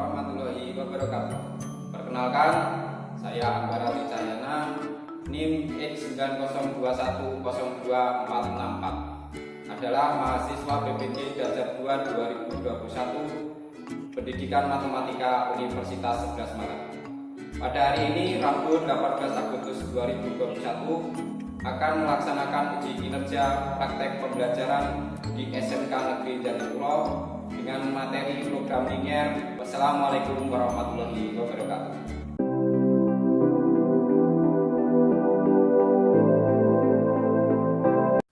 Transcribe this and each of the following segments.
warahmatullahi wabarakatuh. Perkenalkan, saya Anggara Wijayana, NIM X902102464, adalah mahasiswa PPG Dasar 2 2021 Pendidikan Matematika Universitas 11 Maret. Pada hari ini, Rabu 18 Agustus 2021, akan melaksanakan uji kinerja praktek pembelajaran di SMK Negeri Jatipulo dengan materi program linier. Wassalamualaikum warahmatullahi wabarakatuh.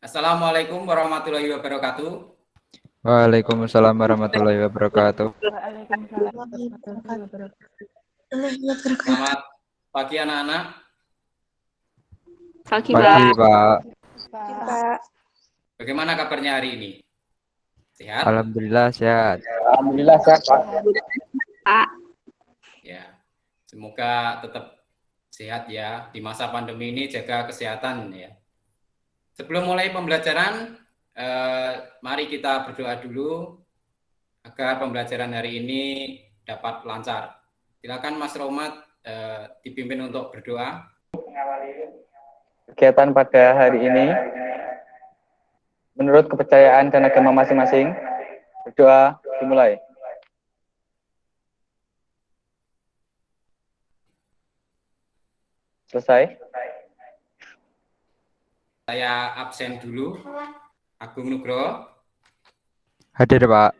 Assalamualaikum warahmatullahi wabarakatuh. Waalaikumsalam warahmatullahi wabarakatuh. Waalaikumsalam warahmatullahi wabarakatuh. Selamat pagi anak-anak. Pagi, Pak. Pak. Bagaimana kabarnya hari ini? Sehat? Alhamdulillah sehat. Alhamdulillah sehat, Pak. Pak. Ya, semoga tetap sehat ya. Di masa pandemi ini jaga kesehatan ya. Sebelum mulai pembelajaran, mari kita berdoa dulu agar pembelajaran hari ini dapat lancar. Silakan Mas Romat dipimpin untuk berdoa. Kegiatan pada hari ini menurut kepercayaan dan agama masing-masing. Berdoa dimulai. Selesai. Saya absen dulu. Agung Nugroho, Hadir, Pak.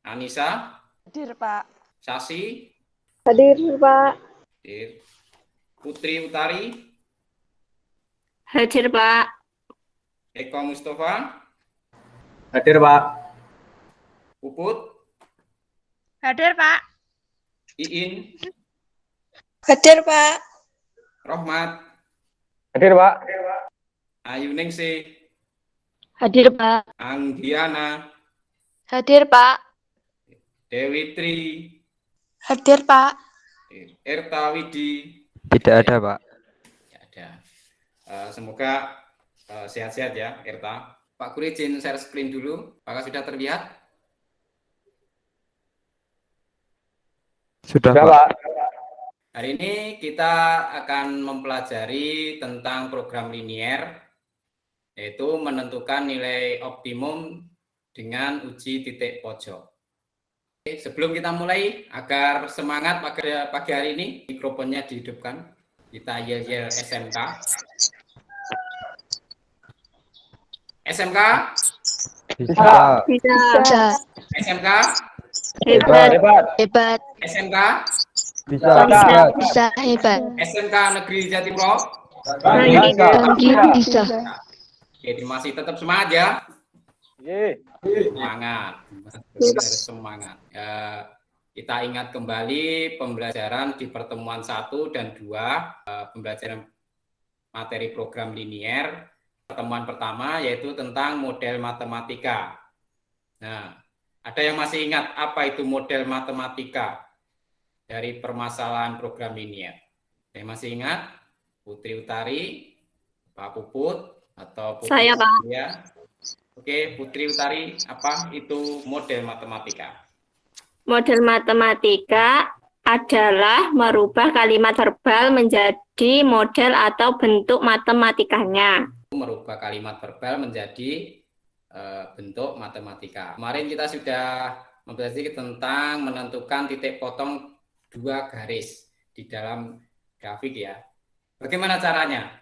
Anissa, Hadir, Pak. Sasi, Hadir, Pak. hadir. Putri Utari, Hadir, Pak. Eko Mustafa, Hadir, Pak. Puput, Hadir, Pak. Iin, Hadir, Pak. Rohmat, Hadir, Pak. Ayu Ningsih, Hadir, Pak. Anggiana, Hadir, Pak. Dewi Tri, Hadir, Pak. Erta Widi. Tidak ada, Pak. Ya, ada. Semoga sehat-sehat ya, Erta. Pak Guru izin share screen dulu. Apakah sudah terlihat? Sudah, Sudah, Pak. Pak. Hari ini kita akan mempelajari tentang program linier, yaitu menentukan nilai optimum dengan uji titik pojok. Oke, sebelum kita mulai, agar semangat pada pagi hari ini, mikrofonnya dihidupkan. Kita yel-yel SMK. SMK? Bisa, Pak. Bisa. SMK? Hebat. Hebat. Hebat. SMK? Bisa, Pak. Bisa. Hebat. SMK Negeri Jatipulo? Bisa. Oke, masih tetap semangat ya. Ye. Semangat, harus semangat. Kita ingat kembali pembelajaran di pertemuan 1 dan 2, pembelajaran materi program linier. Pertemuan pertama yaitu tentang model matematika. Nah, ada yang masih ingat apa itu model matematika dari permasalahan program linier? Yang masih ingat? Putri Utari, Pak Puput, atau Putri Saya, Pak. Ya. Oke, Putri Utari, apa itu model matematika? Model matematika adalah merubah kalimat verbal menjadi model atau bentuk matematikanya. Merubah kalimat verbal menjadi bentuk matematika. Kemarin kita sudah mempelajari tentang menentukan titik potong 2 garis di dalam grafik ya. Bagaimana caranya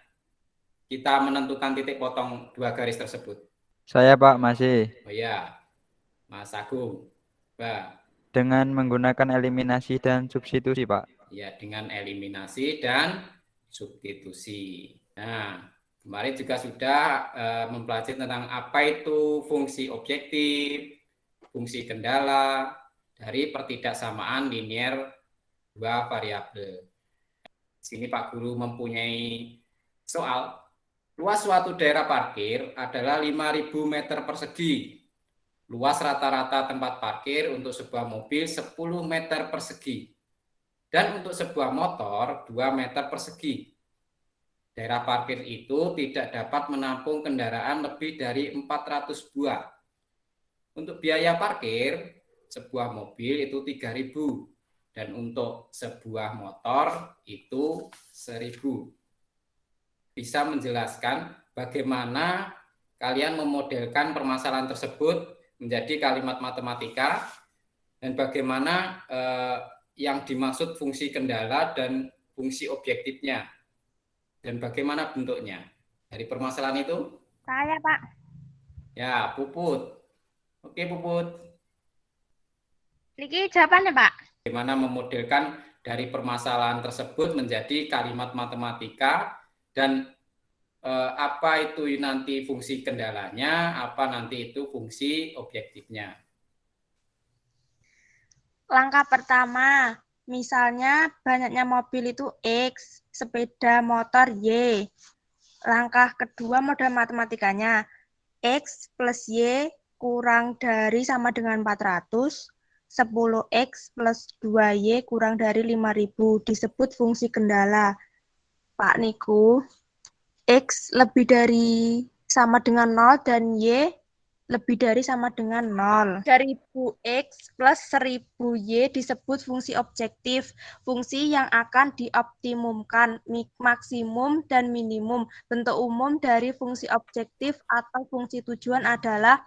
kita menentukan titik potong 2 garis tersebut? Saya, Pak, masih. Oh ya, Mas Agung. Bah, Dengan menggunakan eliminasi dan substitusi, Pak. ya, dengan eliminasi dan substitusi. Nah, kemarin juga sudah mempelajari tentang apa itu fungsi objektif, fungsi kendala dari pertidaksamaan linier 2 variabel. Sini Pak Guru mempunyai soal. Luas suatu daerah parkir adalah 5.000 meter persegi. Luas rata-rata tempat parkir untuk sebuah mobil 10 meter persegi. Dan untuk sebuah motor 2 meter persegi. Daerah parkir itu tidak dapat menampung kendaraan lebih dari 400 buah. Untuk biaya parkir sebuah mobil itu 3.000 dan untuk sebuah motor itu 1.000. Bisa menjelaskan bagaimana kalian memodelkan permasalahan tersebut menjadi kalimat matematika dan bagaimana yang dimaksud fungsi kendala dan fungsi objektifnya dan bagaimana bentuknya dari permasalahan itu? Saya, Pak. Ya, Puput. Oke, Puput. Niki jawabannya, Pak. Bagaimana memodelkan dari permasalahan tersebut menjadi kalimat matematika dan apa itu nanti fungsi kendalanya, apa nanti itu fungsi objektifnya. Langkah pertama, misalnya banyaknya mobil itu X, sepeda motor Y. Langkah kedua model matematikanya, X plus Y kurang dari sama dengan 400, 10X plus 2Y kurang dari 5.000 disebut fungsi kendala. Pak Niku, X lebih dari sama dengan 0 dan Y lebih dari sama dengan 0. 1000X plus 1000Y disebut fungsi objektif, fungsi yang akan dioptimumkan, maksimum dan minimum. Bentuk umum dari fungsi objektif atau fungsi tujuan adalah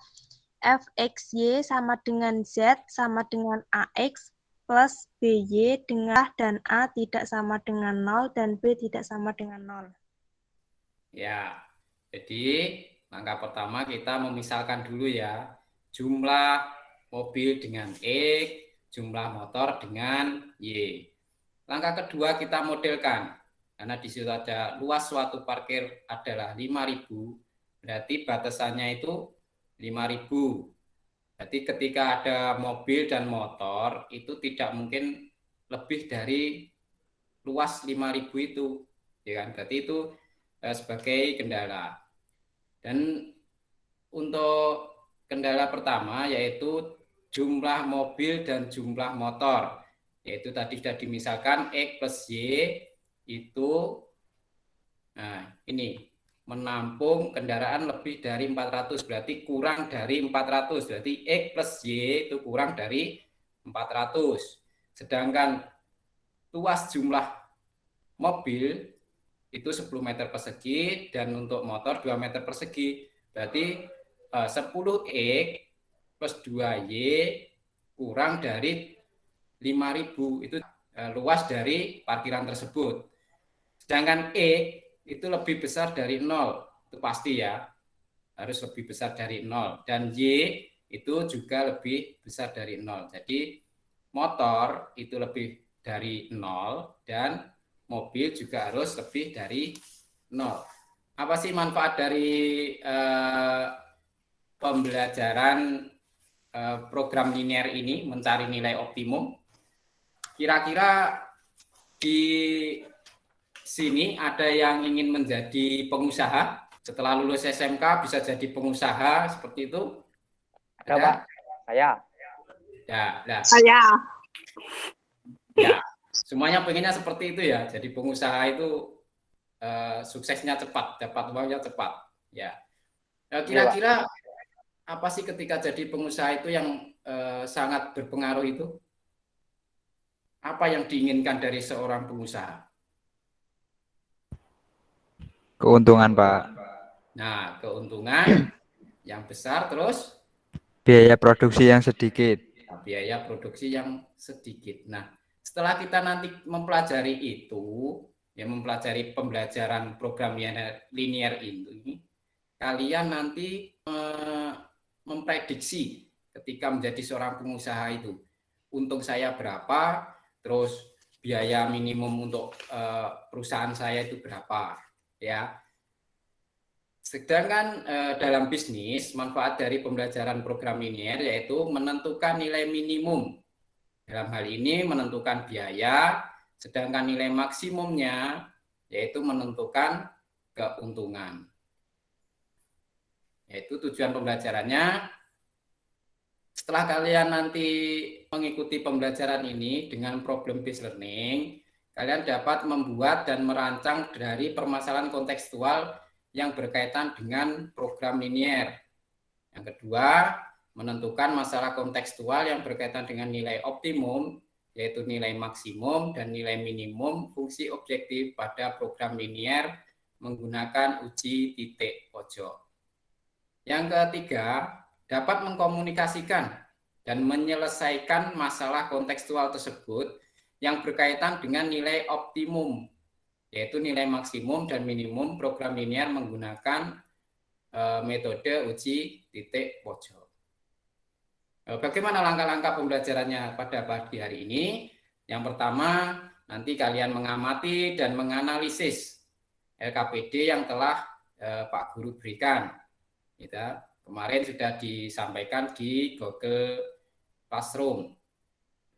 fxy sama dengan z sama dengan ax plus by dengan dan a tidak sama dengan 0 dan b tidak sama dengan 0. Ya, jadi langkah pertama kita memisalkan dulu ya jumlah mobil dengan X, jumlah motor dengan Y. Langkah kedua kita modelkan, karena di situ ada luas suatu parkir adalah 5.000, berarti batasannya itu 5.000. Berarti ketika ada mobil dan motor itu tidak mungkin lebih dari luas 5.000 itu, ya kan? Berarti itu sebagai kendala. Dan untuk kendala pertama yaitu jumlah mobil dan jumlah motor, yaitu tadi sudah dimisalkan X plus Y itu ini menampung kendaraan lebih dari 400, berarti kurang dari 400, berarti X plus Y itu kurang dari 400. Sedangkan luas jumlah mobil itu 10 meter persegi dan untuk motor 2 meter persegi. Berarti 10X plus 2Y kurang dari 5.000. Itu luas dari parkiran tersebut. Sedangkan X itu lebih besar dari 0. Itu pasti ya. Harus lebih besar dari 0. Dan Y itu juga lebih besar dari 0. Jadi motor itu lebih dari 0 dan mobil juga harus lebih dari 0. Apa sih manfaat dari pembelajaran program linear ini mencari nilai optimum? Kira-kira di sini ada yang ingin menjadi pengusaha? Setelah lulus SMK bisa jadi pengusaha seperti itu? Ada, Pak. Saya. Ya. Saya. Ya. Semuanya pengennya seperti itu ya. Jadi pengusaha itu suksesnya cepat, dapat uangnya cepat. Ya. Kira-kira apa sih ketika jadi pengusaha itu yang sangat berpengaruh itu? Apa yang diinginkan dari seorang pengusaha? Keuntungan, Pak. Nah, keuntungan yang besar, terus Biaya produksi yang sedikit. biaya produksi yang sedikit. Nah, setelah kita nanti mempelajari itu, ya mempelajari pembelajaran program linear ini, kalian nanti memprediksi ketika menjadi seorang pengusaha itu, untung saya berapa, terus biaya minimum untuk perusahaan saya itu berapa, ya. Sedangkan dalam bisnis, manfaat dari pembelajaran program linear yaitu menentukan nilai minimum. Dalam hal ini menentukan biaya, sedangkan nilai maksimumnya yaitu menentukan keuntungan. Yaitu tujuan pembelajarannya. Setelah kalian nanti mengikuti pembelajaran ini dengan problem based learning, kalian dapat membuat dan merancang dari permasalahan kontekstual yang berkaitan dengan program linear. Yang kedua, menentukan masalah kontekstual yang berkaitan dengan nilai optimum, yaitu nilai maksimum dan nilai minimum fungsi objektif pada program linier menggunakan uji titik pojok. Yang ketiga, dapat mengkomunikasikan dan menyelesaikan masalah kontekstual tersebut yang berkaitan dengan nilai optimum, yaitu nilai maksimum dan minimum program linier menggunakan metode uji titik pojok. Bagaimana langkah-langkah pembelajarannya pada pagi hari ini? Yang pertama, nanti kalian mengamati dan menganalisis LKPD yang telah Pak Guru berikan. Kemarin sudah disampaikan di Google Classroom.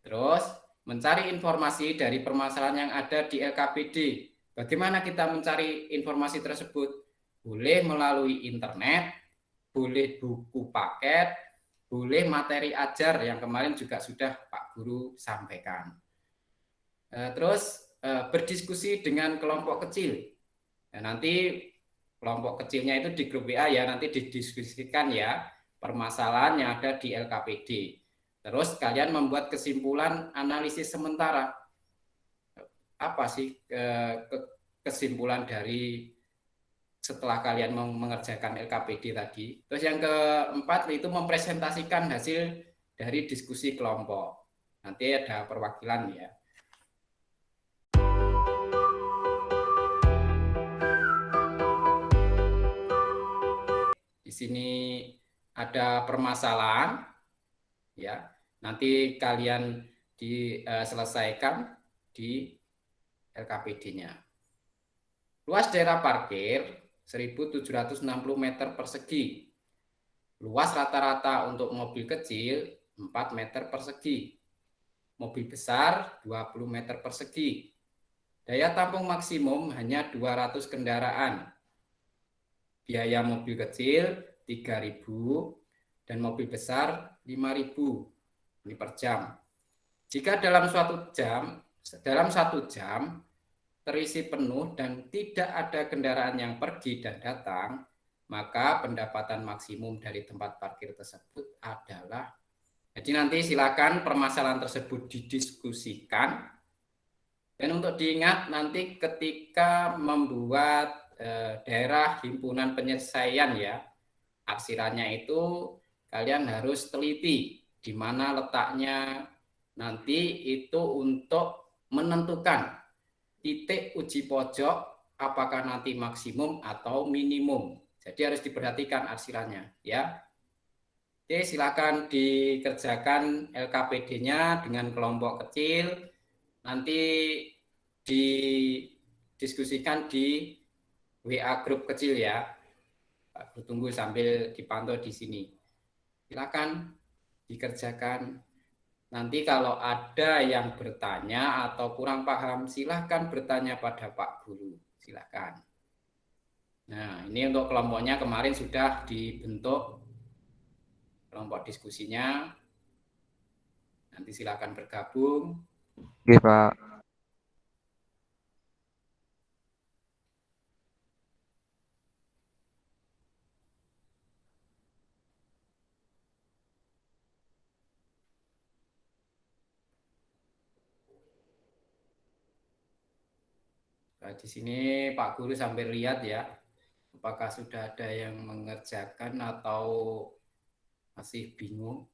Terus, mencari informasi dari permasalahan yang ada di LKPD. Bagaimana kita mencari informasi tersebut? Boleh melalui internet, boleh buku paket, boleh materi ajar yang kemarin juga sudah Pak Guru sampaikan. Terus berdiskusi dengan kelompok kecil. Nanti kelompok kecilnya itu di grup WA ya, nanti didiskusikan ya permasalahan yang ada di LKPD. Terus kalian membuat kesimpulan analisis sementara. Apa sih kesimpulan dari setelah kalian mengerjakan LKPD tadi? Terus yang keempat itu mempresentasikan hasil dari diskusi kelompok. Nanti ada perwakilan ya. Di sini ada permasalahan ya. Nanti kalian diselesaikan di LKPD-nya. Luas daerah parkir 1.760 meter persegi. Luas rata-rata untuk mobil kecil 4 meter persegi. Mobil besar 20 meter persegi. Daya tampung maksimum hanya 200 kendaraan. Biaya mobil kecil 3.000 dan mobil besar 5.000 ini per jam. Jika dalam satu jam terisi penuh dan tidak ada kendaraan yang pergi dan datang, maka pendapatan maksimum dari tempat parkir tersebut adalah. Jadi nanti silakan permasalahan tersebut didiskusikan. Dan untuk diingat nanti ketika membuat daerah himpunan penyelesaian ya, arsirannya itu kalian harus teliti di mana letaknya nanti itu untuk menentukan titik uji pojok apakah nanti maksimum atau minimum. Jadi harus diperhatikan arsirannya ya. Oke, silakan dikerjakan LKPD-nya dengan kelompok kecil. Nanti didiskusikan di WA grup kecil ya. Pak Guru tunggu sambil dipantau di sini. Silakan dikerjakan. Nanti kalau ada yang bertanya atau kurang paham, silakan bertanya pada Pak Guru. Silakan. Nah, ini untuk kelompoknya kemarin sudah dibentuk kelompok diskusinya. Nanti silakan bergabung. Oke, Pak. Nah, di sini Pak Guru sambil lihat ya, apakah sudah ada yang mengerjakan atau masih bingung.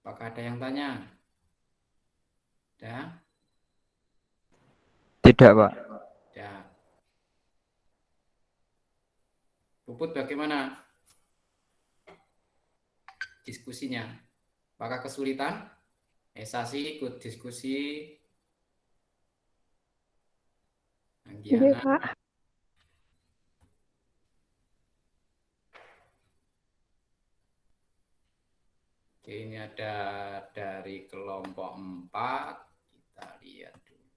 Apakah ada yang tanya? Ada? Tidak, Pak. Ada. Puput bagaimana diskusinya? Apakah kesulitan? Esasi ikut diskusi. Iya, Anggiana. Pak. Oke, ini ada dari kelompok 4. Kita lihat dulu.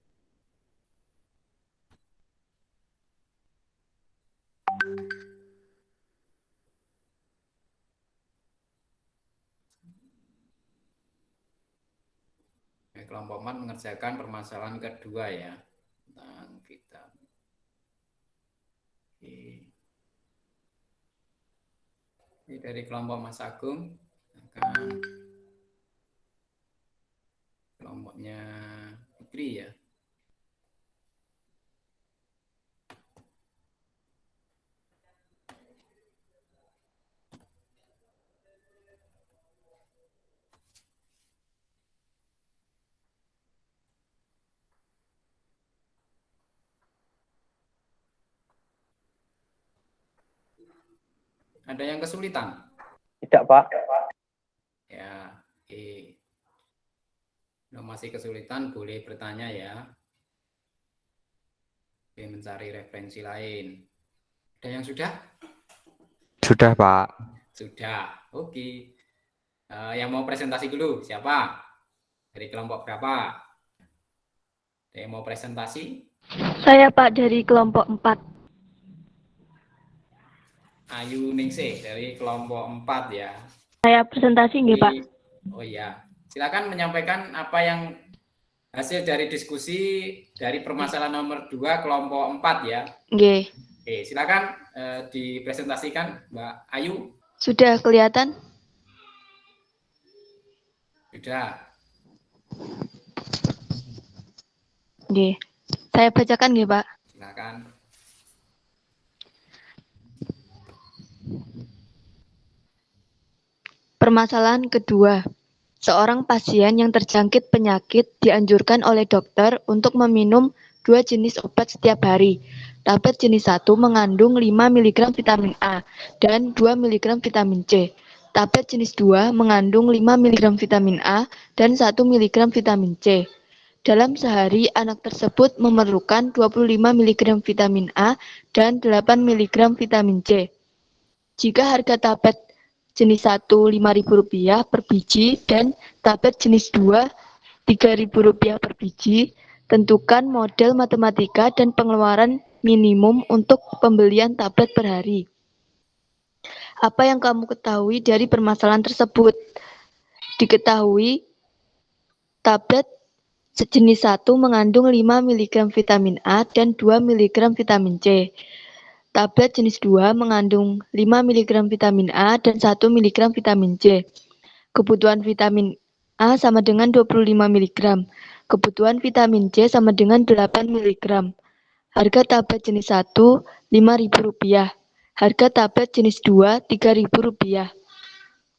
Kelompok 4 mengerjakan permasalahan kedua ya, tentang vitamin. Oke. Ini dari kelompok Mas Agung, akan kelompoknya Fikri ya. Ada yang kesulitan? Tidak, Pak. Ya, oke. Kalau masih kesulitan boleh bertanya ya. Oke, mencari referensi lain. Ada yang sudah? Sudah, Pak. Sudah, oke. Yang mau presentasi dulu, siapa? Dari kelompok berapa? Ada yang mau presentasi? Saya Pak dari kelompok 4. Ayu Ningsih dari kelompok 4 ya. Saya presentasi nggih Pak. Oh iya, silakan menyampaikan apa yang hasil dari diskusi dari permasalahan nomor 2 kelompok 4 ya. Nggih. Oke, silakan dipresentasikan Mbak Ayu. Sudah kelihatan? Sudah. Nggih. Saya bacakan nggih Pak. Silakan. Permasalahan kedua. Seorang pasien yang terjangkit penyakit dianjurkan oleh dokter untuk meminum 2 jenis obat setiap hari. Tablet jenis 1 mengandung 5 mg vitamin A dan 2 mg vitamin C. Tablet jenis 2 mengandung 5 mg vitamin A dan 1 mg vitamin C. Dalam sehari, anak tersebut memerlukan 25 mg vitamin A dan 8 mg vitamin C. Jika harga tablet jenis 1 Rp5.000 per biji dan tablet jenis 2 Rp3.000 per biji, tentukan model matematika dan pengeluaran minimum untuk pembelian tablet per hari. Apa yang kamu ketahui dari permasalahan tersebut? Diketahui tablet sejenis 1 mengandung 5 mg vitamin A dan 2 mg vitamin C. Tablet jenis 2 mengandung 5 mg vitamin A dan 1 mg vitamin C. Kebutuhan vitamin A sama dengan 25 mg. Kebutuhan vitamin C sama dengan 8 mg. Harga tablet jenis 1 Rp5.000. Harga tablet jenis 2 Rp3.000.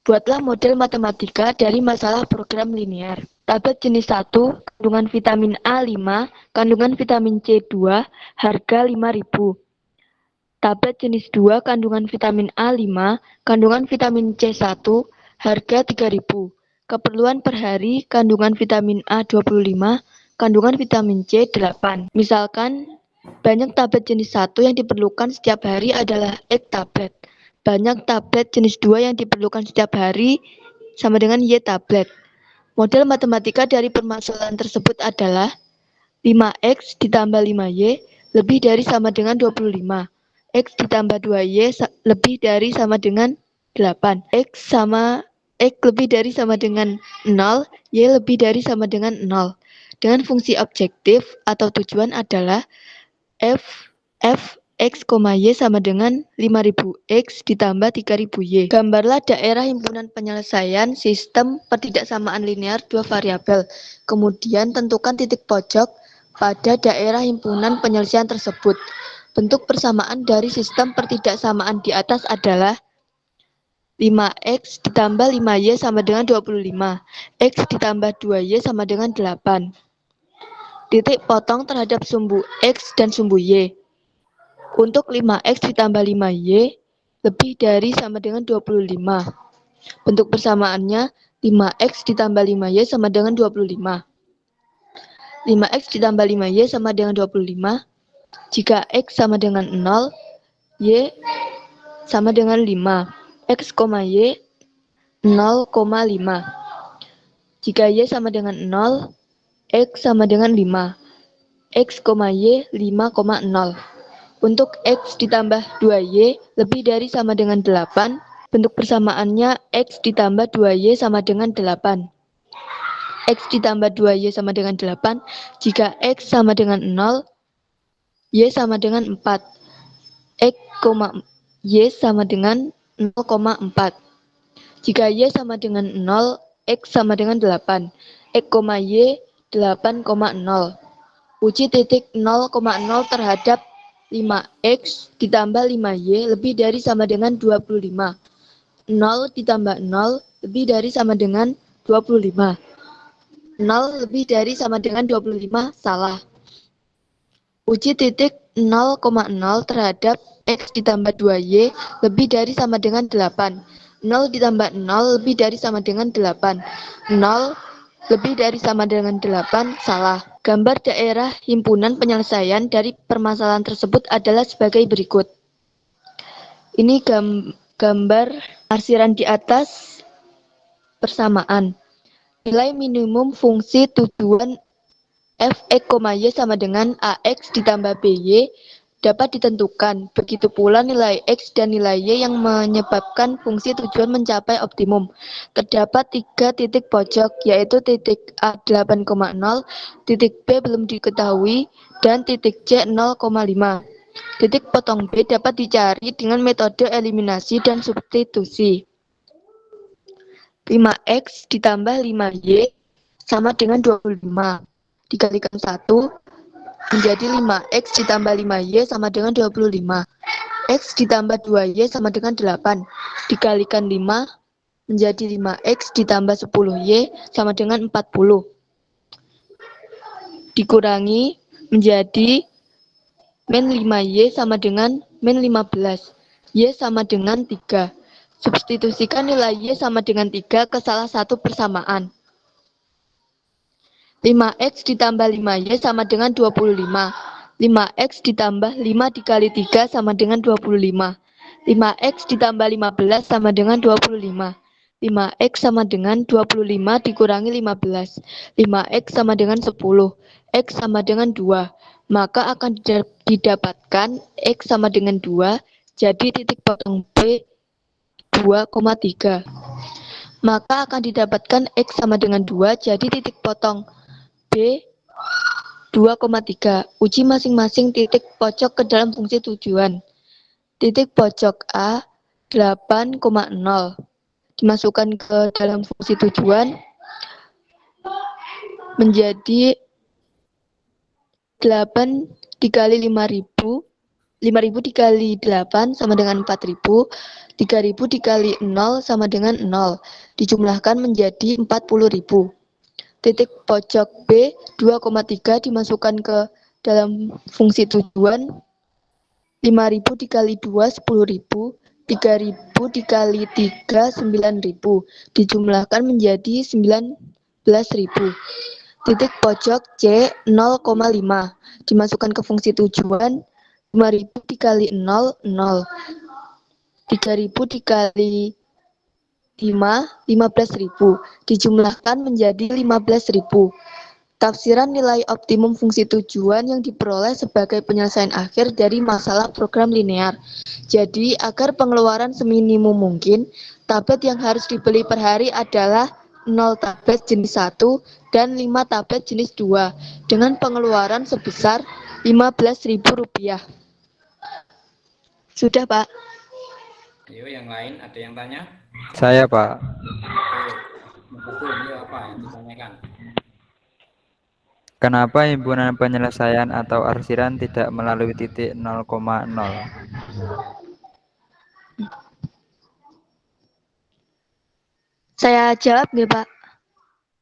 Buatlah model matematika dari masalah program linear. Tablet jenis 1, kandungan vitamin A 5, kandungan vitamin C 2, harga Rp5.000. Tablet jenis 2, kandungan vitamin A 5, kandungan vitamin C 1, harga Rp3.000. Keperluan per hari, kandungan vitamin A 25, kandungan vitamin C 8. Misalkan, banyak tablet jenis 1 yang diperlukan setiap hari adalah X tablet. Banyak tablet jenis 2 yang diperlukan setiap hari sama dengan Y tablet. Model matematika dari permasalahan tersebut adalah 5X ditambah 5Y lebih dari sama dengan 25. X ditambah 2Y lebih dari sama dengan 8. X lebih dari sama dengan 0, Y lebih dari sama dengan 0. Dengan fungsi objektif atau tujuan adalah F X, Y sama dengan 5000X ditambah 3000Y. Gambarlah daerah himpunan penyelesaian sistem pertidaksamaan linear 2 variabel. Kemudian tentukan titik pojok pada daerah himpunan penyelesaian tersebut. Bentuk persamaan dari sistem pertidaksamaan di atas adalah 5X ditambah 5Y sama dengan 25. X ditambah 2Y sama dengan 8. Titik potong terhadap sumbu X dan sumbu Y. Untuk 5X ditambah 5Y lebih dari sama dengan 25. Bentuk persamaannya 5X ditambah 5Y sama dengan 25. 5X ditambah 5Y sama dengan 25. Jika X sama dengan 0, Y sama dengan 5. X, Y 0,5. Jika Y sama dengan 0, X sama dengan 5. X, Y 5,0. Untuk X ditambah 2Y lebih dari sama dengan 8, bentuk persamaannya X ditambah 2Y sama dengan 8. X ditambah 2Y sama dengan 8, jika X sama dengan 0, Y sama dengan 4. X, Y sama dengan 0,4. Jika Y sama dengan 0, X sama dengan 8. X, Y 8,0. Uji titik 0,0 terhadap 5X ditambah 5Y lebih dari sama dengan 25. 0 ditambah 0 lebih dari sama dengan 25. 0 lebih dari sama dengan 25, salah. Uji titik 0,0 terhadap X ditambah 2Y lebih dari sama dengan 8. 0 ditambah 0 lebih dari sama dengan 8. 0 lebih dari sama dengan 8, salah. Gambar daerah himpunan penyelesaian dari permasalahan tersebut adalah sebagai berikut. Ini gambar arsiran di atas persamaan. Nilai minimum fungsi tujuan f(x, y) sama dengan ax ditambah by dapat ditentukan. Begitu pula nilai x dan nilai y yang menyebabkan fungsi tujuan mencapai optimum. Terdapat 3 titik pojok, yaitu titik A 8,0, titik B belum diketahui, dan titik C 0,5. Titik potong B dapat dicari dengan metode eliminasi dan substitusi. 5x ditambah 5y sama dengan 25. Dikalikan 1 menjadi 5x ditambah 5y sama dengan 25. X ditambah 2y sama dengan 8. Dikalikan 5 menjadi 5x ditambah 10y sama dengan 40. Dikurangi menjadi min 5y sama dengan min 15. Y sama dengan 3. Substitusikan nilai Y sama dengan 3 ke salah satu persamaan. 5x ditambah 5y sama dengan 25. 5x ditambah 5 dikali 3 sama dengan 25. 5x ditambah 15 sama dengan 25. 5x sama dengan 25 dikurangi 15. 5x sama dengan 10. X sama dengan 2. Maka akan didapatkan X sama dengan 2. Jadi titik potong B 2,3. Maka akan didapatkan X sama dengan 2. Jadi titik potong B 2,3. Uji masing-masing titik pojok ke dalam fungsi tujuan. Titik pojok A 8,0 dimasukkan ke dalam fungsi tujuan menjadi 8 dikali 5.000. 5.000 dikali 8 sama dengan 4.000. 3.000 dikali 0 sama dengan 0. Dijumlahkan menjadi 40.000. Titik pojok B 2,3 dimasukkan ke dalam fungsi tujuan. 5.000 dikali 2 10.000. 3.000 dikali 3 9.000. Dijumlahkan menjadi 19.000. Titik pojok C 0,5 dimasukkan ke fungsi tujuan. 5.000 dikali 0 0. 3.000 dikali 5 15.000. Dijumlahkan menjadi 15.000. Tafsiran nilai optimum fungsi tujuan yang diperoleh sebagai penyelesaian akhir dari masalah program linear. Jadi, agar pengeluaran seminimum mungkin, tablet yang harus dibeli per hari adalah 0 tablet jenis 1 dan 5 tablet jenis 2 dengan pengeluaran sebesar Rp15.000. Sudah, Pak. Ayo yang lain ada yang tanya? Saya, Pak. Betul, ini apa yang ditanyakan? Kenapa himpunan penyelesaian atau arsiran tidak melalui titik 0,0? Saya jawab nggih, Pak?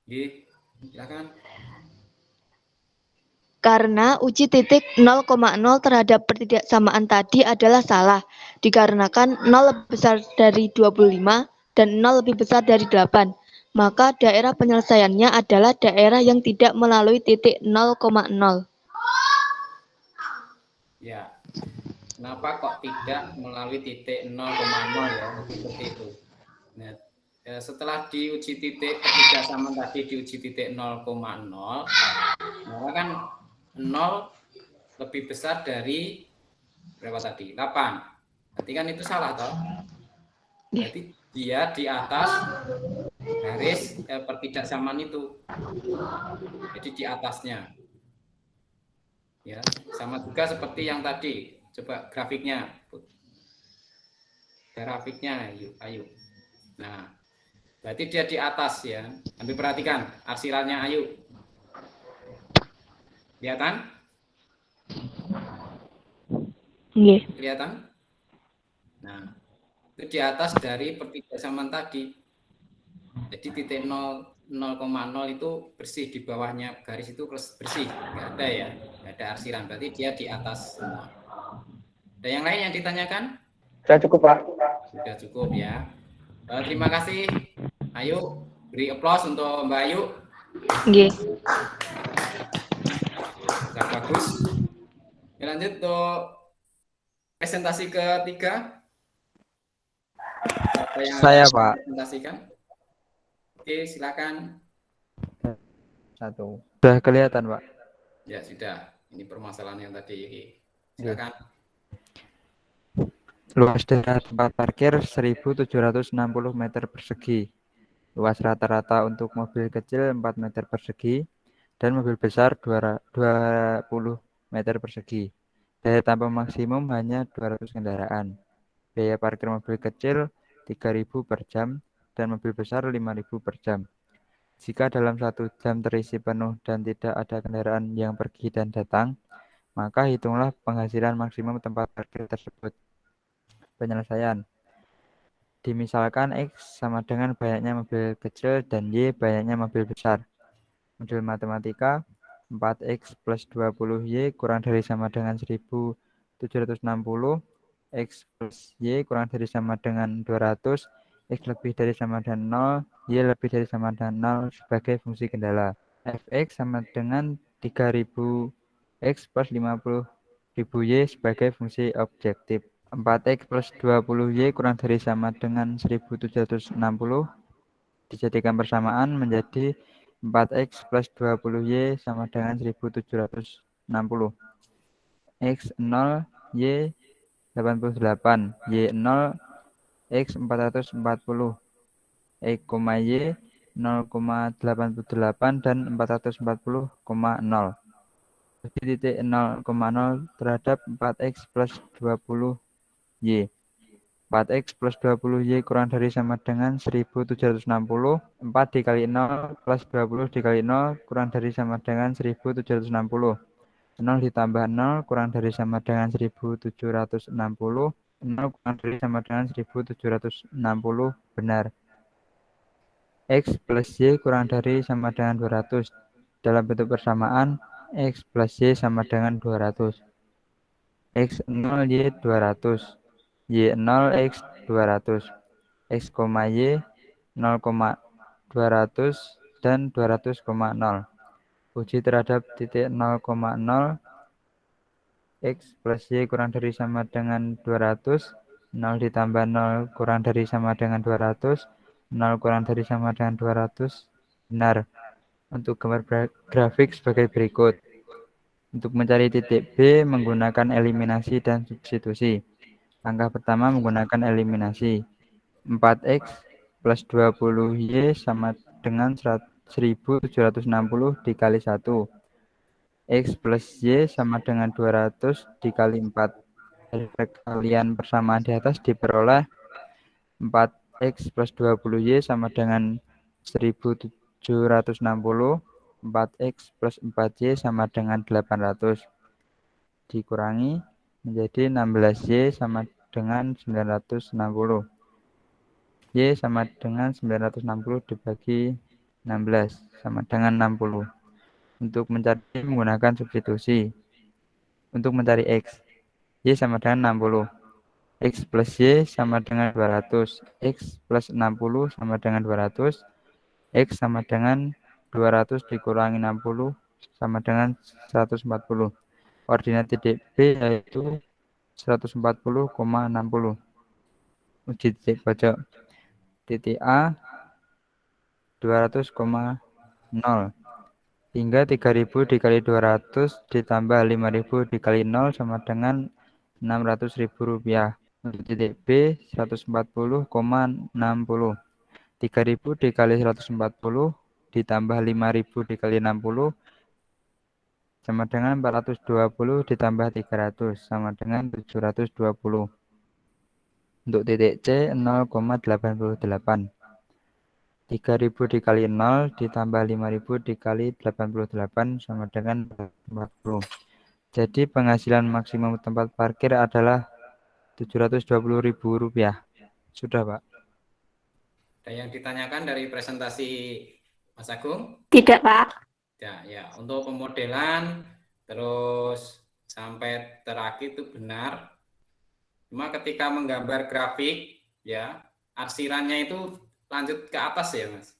Nggih, silakan. Karena uji titik 0,0 terhadap pertidaksamaan tadi adalah salah, dikarenakan 0 lebih besar dari 25 dan 0 lebih besar dari 8. Maka daerah penyelesaiannya adalah daerah yang tidak melalui titik 0,0. Ya. Kenapa kok tidak melalui titik 0,0 ya, seperti itu? Nah, setelah diuji titik ketidaksamaan tadi diuji titik 0,0, maka kan 0 lebih besar dari berapa tadi? 8. Berarti kan itu salah toh? Berarti dia di atas garis ketidaksamaan itu. Jadi di atasnya. Ya, sama juga seperti yang tadi. Coba grafiknya. Grafiknya, ayo. Nah, berarti dia di atas ya. Ambil perhatikan arsirannya, ayo. Kelihatan? Nggih. Kelihatan? Nah, itu di atas dari ketidaksamaan tadi. Jadi titik 0,0 itu bersih, di bawahnya garis itu bersih, nggak ada ya, nggak ada arsiran, berarti dia di atas semua. Ada yang lain yang ditanyakan? Sudah cukup, Pak. Sudah cukup ya. Terima kasih. Ayo beri aplaus untuk Mbak Ayu. Nggih. Sudah bagus. Lanjut untuk presentasi ketiga. Siapa yang Saya, akan Pak. presentasikan? Oke, silakan. Satu. Sudah kelihatan, Pak. Ya, sudah. Ini permasalahan yang tadi. Silakan. Luas daerah tempat parkir 1.760 meter persegi. Luas rata-rata untuk mobil kecil 4 meter persegi dan mobil besar 20 meter persegi. Daya tampung maksimum hanya 200 kendaraan. Biaya parkir mobil kecil 3.000 per jam dan mobil besar 5.000 per jam. Jika dalam 1 jam terisi penuh dan tidak ada kendaraan yang pergi dan datang, maka hitunglah penghasilan maksimum tempat parkir tersebut. Penyelesaian. Dimisalkan X sama dengan banyaknya mobil kecil dan Y banyaknya mobil besar. Model matematika 4X plus 20Y kurang dari sama dengan 1.760, X plus Y kurang dari sama dengan 200, X lebih dari sama dengan 0, Y lebih dari sama dengan 0 sebagai fungsi kendala. Fx sama dengan 3.000 X plus 50.000Y sebagai fungsi objektif. 4X plus 20Y kurang dari sama dengan 1.760 dijadikan persamaan menjadi 4X plus 20Y sama dengan 1.760. X 0, Y 88, Y 0, X 440, Y, 0,88 dan 440,0. Jadi titik 0,0 terhadap 4X plus 20Y. 4X plus 20Y kurang dari sama dengan 1.760. 4 dikali 0 plus 20 dikali 0 kurang dari sama dengan 1.760. 0 ditambah 0 kurang dari sama dengan 1.760. 0 kurang dari sama dengan 1.760 benar. X plus Y kurang dari sama dengan 200. Dalam bentuk persamaan, X plus Y sama dengan 200. X 0 Y 200. Y 0 X 200. X, Y 0,200 dan 200,0. Uji terhadap titik 0,0 X plus Y kurang dari sama dengan 200. 0 ditambah 0 kurang dari sama dengan 200. 0 kurang dari sama dengan 200. Benar. Untuk gambar grafik sebagai berikut. Untuk mencari titik B menggunakan eliminasi dan substitusi. Langkah pertama menggunakan eliminasi. 4X plus 20Y sama dengan 1.760 dikali 1. X plus Y sama dengan 200 dikali 4. Dari perkalian persamaan di atas diperoleh 4X plus 20Y sama dengan 1.760. 4X plus 4Y sama dengan 800. Dikurangi menjadi 16Y sama dengan 960. Y sama dengan 960 dibagi 16 sama dengan 60. Untuk mencari menggunakan substitusi. Untuk mencari X, Y sama dengan 60. X plus Y sama dengan 200. X plus 60 sama dengan 200. X sama dengan 200 dikurangi 60 sama dengan 140. Koordinat titik B yaitu 140,60. Uji titik pojok. Titik A 200,0 hingga 3.000 dikali 200 ditambah 5.000 dikali 0 sama dengan Rp600.000. Untuk titik B 140,60. 3.000 dikali 140 ditambah 5.000 dikali 60 sama dengan 420 ditambah 300 sama dengan 720. Untuk titik C 0,88. 3.000 dikali 0 ditambah 5.000 dikali 88 sama dengan 40. Jadi penghasilan maksimum tempat parkir adalah Rp720.000. Sudah, Pak. Ada yang ditanyakan dari presentasi Mas Agung? Tidak, Pak. Ya, untuk pemodelan terus sampai terakhir itu benar. Cuma ketika menggambar grafik, ya arsirannya itu lanjut ke atas ya, Mas.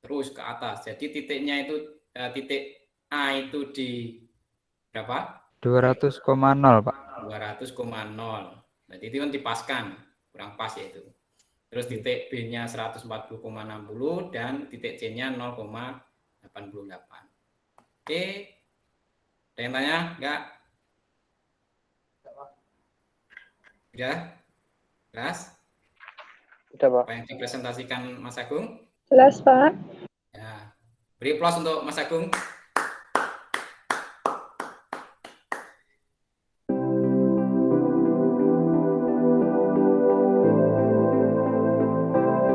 Terus ke atas. Jadi titiknya itu titik A itu di berapa? 200,0, Pak. 200,0. Berarti itu kan dipaskan, kurang pas ya itu. Terus titik B-nya 140,60 dan titik C-nya 0,88. Oke. Ada yang tanya? Enggak? Sudah? Jelas? Sudah, Pak. Apa yang dipresentasikan Mas Agung? Jelas, Pak. Ya. Beri aplaus untuk Mas Agung.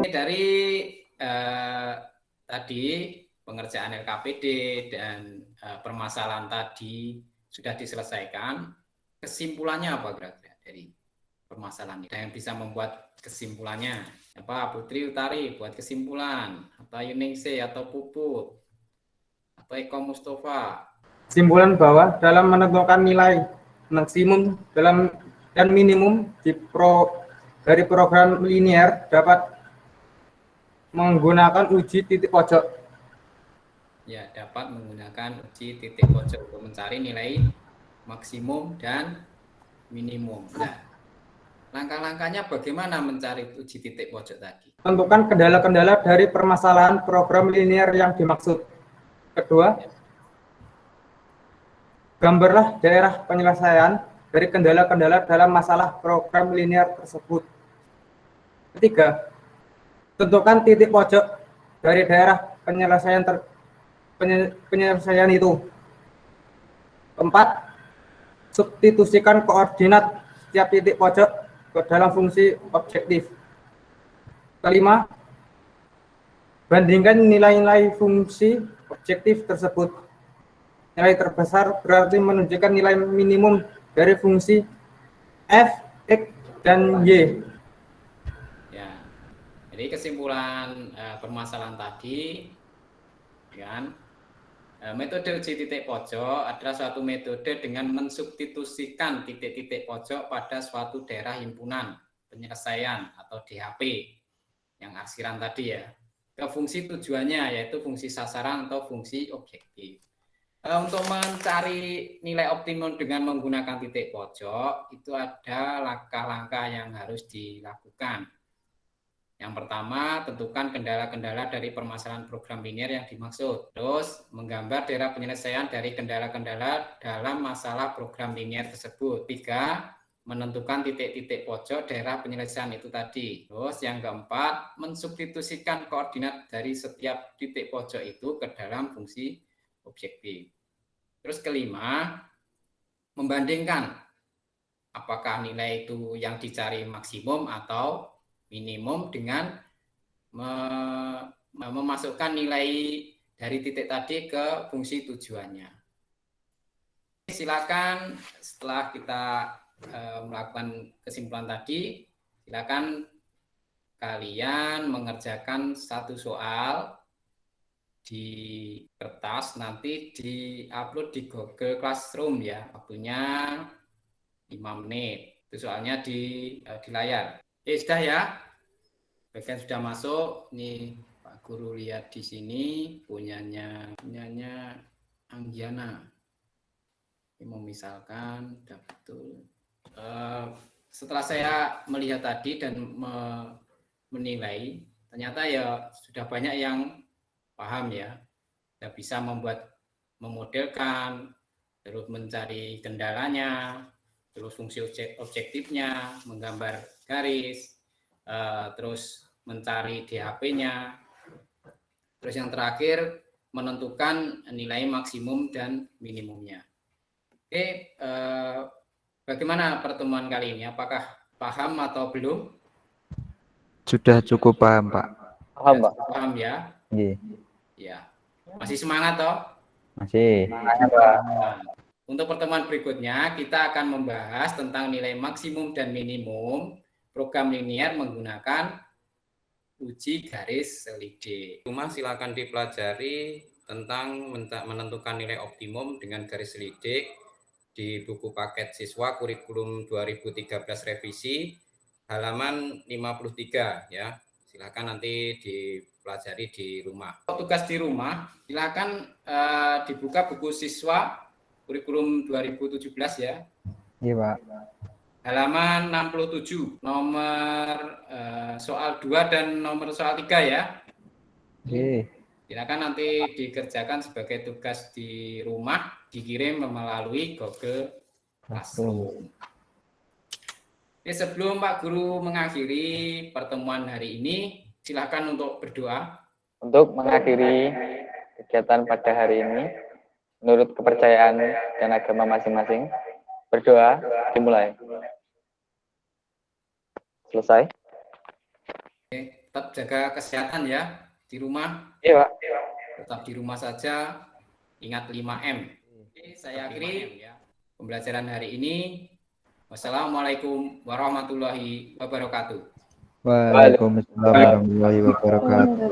Dari tadi pengerjaan LKPD dan permasalahan tadi sudah diselesaikan. Kesimpulannya apa kira-kira dari permasalahan ini? Ada yang bisa membuat kesimpulannya? Apa Putri Utari buat kesimpulan? Atau Yuningse atau Puput? Atau Eko Mustafa? Kesimpulan bahwa dalam menentukan nilai maksimum dan minimum dari program linear dapat menggunakan uji titik pojok. Ya, dapat menggunakan uji titik pojok untuk mencari nilai maksimum dan minimum. Nah, langkah-langkahnya bagaimana mencari uji titik pojok tadi? Tentukan kendala-kendala dari permasalahan program linear yang dimaksud. Kedua, gambarlah daerah penyelesaian dari kendala-kendala dalam masalah program linear tersebut. Ketiga, tentukan titik pojok dari daerah penyelesaian itu. Keempat, substitusikan koordinat setiap titik pojok ke dalam fungsi objektif. Kelima, bandingkan nilai-nilai fungsi objektif tersebut. Nilai terbesar berarti menunjukkan nilai minimum dari fungsi f, x, dan y. Ya, jadi kesimpulan permasalahan tadi, kan? Metode uji titik pojok adalah suatu metode dengan mensubstitusikan titik-titik pojok pada suatu daerah himpunan penyelesaian atau DHP yang arsiran tadi ya, ke fungsi tujuannya yaitu fungsi sasaran atau fungsi objektif. Untuk mencari nilai optimum dengan menggunakan titik pojok itu ada langkah-langkah yang harus dilakukan. Yang pertama, tentukan kendala-kendala dari permasalahan program linear yang dimaksud. Terus, menggambar daerah penyelesaian dari kendala-kendala dalam masalah program linear tersebut. 3, menentukan titik-titik pojok daerah penyelesaian itu tadi. Terus, yang keempat, mensubstitusikan koordinat dari setiap titik pojok itu ke dalam fungsi objektif. Terus kelima, membandingkan apakah nilai itu yang dicari maksimum atau minimum dengan memasukkan nilai dari titik tadi ke fungsi tujuannya. Silakan setelah kita melakukan kesimpulan tadi, silakan kalian mengerjakan satu soal di kertas, nanti di-upload di Google Classroom ya, waktunya 5 menit. Itu soalnya di layar. Sudah ya, bagian sudah masuk. Nih Pak Guru lihat di sini punyanya Anggiana. Ini memisalkan, sudah betul. Setelah saya melihat tadi dan menilai ternyata ya sudah banyak yang paham ya, sudah bisa memodelkan, terus mencari kendalanya, terus fungsi objektifnya, menggambar garis, terus mencari DHP-nya, terus yang terakhir menentukan nilai maksimum dan minimumnya. Oke, bagaimana pertemuan kali ini? Apakah paham atau belum? Sudah cukup paham, Pak. Paham, Pak. Paham ya? Iya. Ya. Masih semangat toh? Masih. Nah, untuk pertemuan berikutnya kita akan membahas tentang nilai maksimum dan minimum program linear menggunakan uji garis selidik. Rumah silakan dipelajari tentang menentukan nilai optimum dengan garis selidik di buku paket siswa kurikulum 2013 revisi halaman 53 ya. Silakan nanti dipelajari di rumah. Tugas di rumah silakan dibuka buku siswa kurikulum 2017 ya. Iya, Pak. Halaman 67, nomor soal 2 dan nomor soal 3 ya. Oke. Silakan nanti dikerjakan sebagai tugas di rumah, dikirim melalui Google Classroom. Oke, sebelum Pak Guru mengakhiri pertemuan hari ini, silakan untuk berdoa. Untuk mengakhiri kegiatan pada hari ini, menurut kepercayaan dan agama masing-masing, berdoa dimulai. Selesai. Oke, tetap jaga kesehatan ya di rumah. Iya, Pak. Tetap di rumah saja. Ingat 5M. Oke, saya akhiri pembelajaran hari ini. Wassalamualaikum warahmatullahi wabarakatuh. Waalaikumsalam warahmatullahi wabarakatuh.